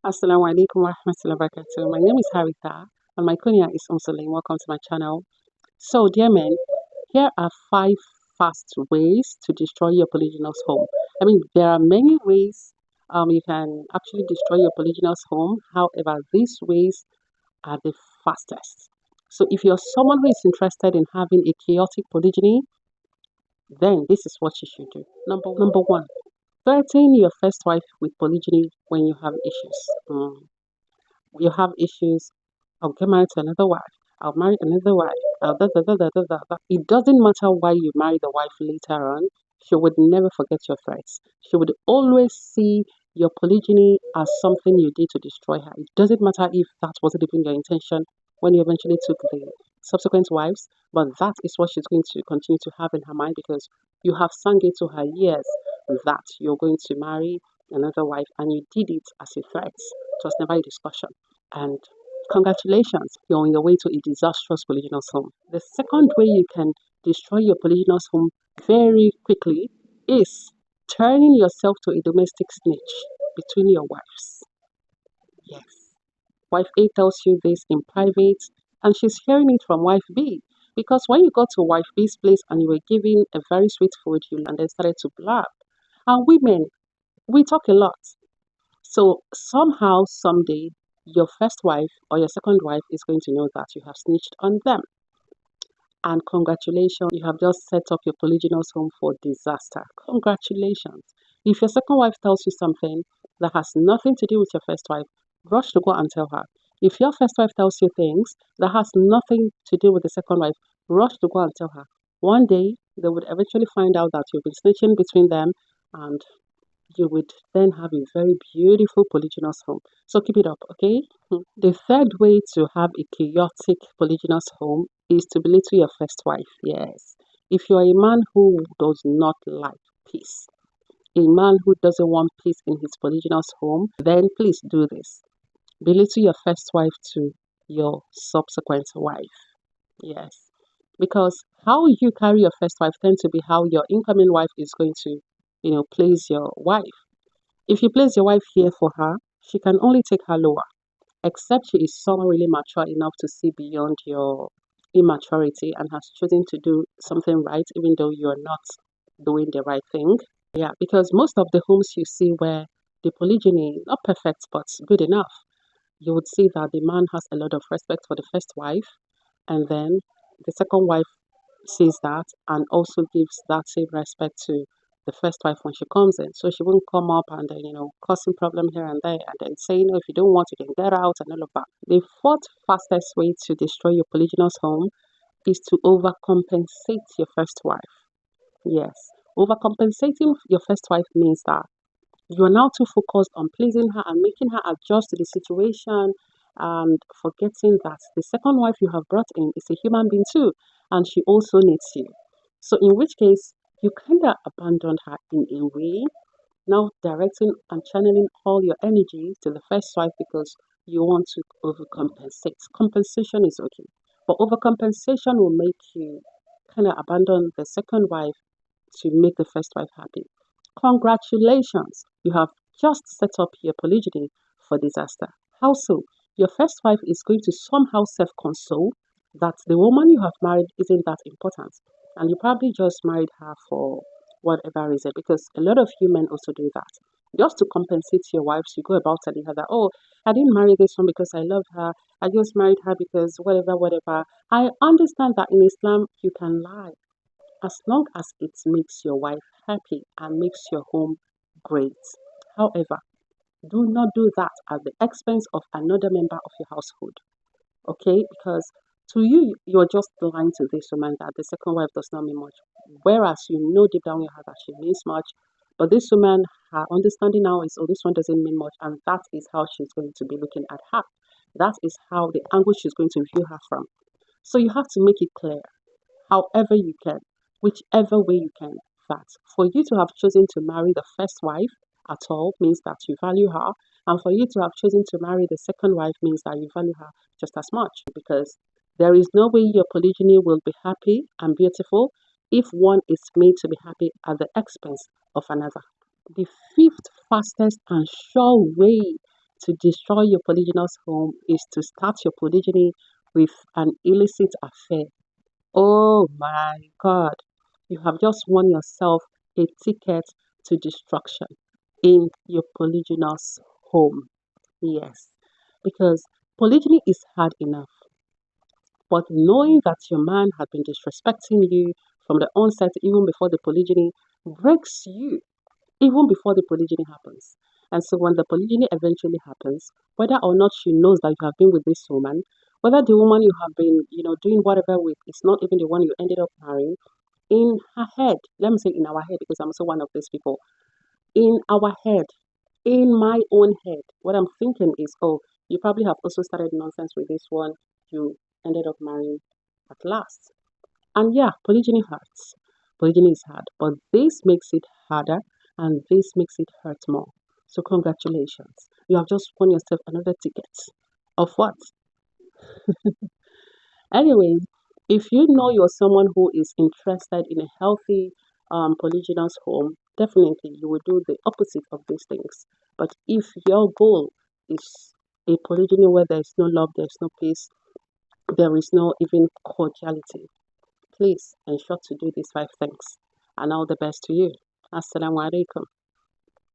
Assalamu alaikum wa rahmatullahi wa barakatuh. My name is Haritha and my kunya is Umsalim. Welcome to my channel. So, dear men, here are 5 fast ways to destroy your polygynous home. There are many ways you can actually destroy your polygynous home. However, these ways are the fastest. So, if you're someone who is interested in having a chaotic polygyny, then this is what you should do. Number one, threaten your first wife with polygyny when you have issues. You have issues, I'll get married to another wife, I'll marry another wife, It doesn't matter why you marry the wife later on, she would never forget your threats. She would always see your polygyny as something you did to destroy her. It doesn't matter if that wasn't even your intention when you eventually took the subsequent wives, but that is what she's going to continue to have in her mind because you have sung it to her ears that you're going to marry another wife and you did it as a threat. It was never a discussion. And congratulations, you're on your way to a disastrous polygynous home. The second way you can destroy your polygynous home very quickly is turning yourself to a domestic snitch between your wives. Yes. Wife A tells you this in private, and she's hearing it from wife B. Because when you got to wife B's place and you were given a very sweet food, you and then started to blab. And women, we talk a lot. So somehow, someday, your first wife or your second wife is going to know that you have snitched on them. And congratulations, you have just set up your polygynous home for disaster. Congratulations. If your second wife tells you something that has nothing to do with your first wife, rush to go and tell her. If your first wife tells you things that has nothing to do with the second wife, rush to go and tell her. One day, they would eventually find out that you've been snitching between them and you would then have a very beautiful polygynous home. So keep it up, okay? The third way to have a chaotic polygynous home is to belittle your first wife. Yes. If you're a man who does not like peace, a man who doesn't want peace in his polygynous home, then please do this. Belittle your first wife to your subsequent wife. Yes. Because how you carry your first wife tends to be how your incoming wife is going to, place your wife. If you place your wife here for her, she can only take her lower, except she is someone really mature enough to see beyond your immaturity and has chosen to do something right, even though you're not doing the right thing. Yeah, because most of the homes you see where the polygyny, not perfect, but good enough, you would see that the man has a lot of respect for the first wife, and then the second wife sees that and also gives that same respect to the first wife when she comes in. So she won't come up and then, causing problem here and there and then saying, if you don't want, you can get out and all of that. The fourth fastest way to destroy your polygynous home is to overcompensate your first wife. Yes. Overcompensating your first wife means that you are now too focused on pleasing her and making her adjust to the situation and forgetting that the second wife you have brought in is a human being too and she also needs you. So in which case you kind of abandoned her in a way, now directing and channeling all your energy to the first wife because you want to overcompensate. Compensation is okay, but overcompensation will make you kind of abandon the second wife to make the first wife happy. Congratulations, you have just set up your polygyny for disaster. How so? Your first wife is going to somehow self console that the woman you have married isn't that important. And you probably just married her for whatever reason, because a lot of you men also do that. Just to compensate your wives, you go about telling her that, oh, I didn't marry this one because I love her. I just married her because whatever, whatever. I understand that in Islam you can lie as long as it makes your wife happy and makes your home great. However, do not do that at the expense of another member of your household. Okay? Because to you, you're just lying to this woman that the second wife does not mean much. Whereas you know deep down in your heart that she means much. But this woman, her understanding now is, oh, this one doesn't mean much. And that is how she's going to be looking at her. That is how the angle she's going to view her from. So you have to make it clear, however you can, whichever way you can, that for you to have chosen to marry the first wife at all means that you value her, and for you to have chosen to marry the second wife means that you value her just as much, because there is no way your polygyny will be happy and beautiful if one is made to be happy at the expense of another. The fifth fastest and sure way to destroy your polygynous home is to start your polygyny with an illicit affair. Oh my God. You have just won yourself a ticket to destruction in your polygynous home. Yes. Because polygyny is hard enough. But knowing that your man had been disrespecting you from the onset, even before the polygyny, breaks you even before the polygyny happens. And so when the polygyny eventually happens, whether or not she knows that you have been with this woman, whether the woman you have been, doing whatever with is not even the one you ended up marrying, in her head, let me say in our head, because I'm also one of these people, in our head, in my own head, what I'm thinking is, oh, you probably have also started nonsense with this one you ended up marrying at last. And yeah, polygyny hurts. Polygyny is hard, but this makes it harder and this makes it hurt more. So congratulations. You have just won yourself another ticket. Of what? Anyways, if you know you're someone who is interested in a healthy polygynous home, definitely you will do the opposite of these things. But if your goal is a polygyny where there is no love, there is no peace, there is no even cordiality, please ensure to do these 5 things. And all the best to you. Assalamu alaikum.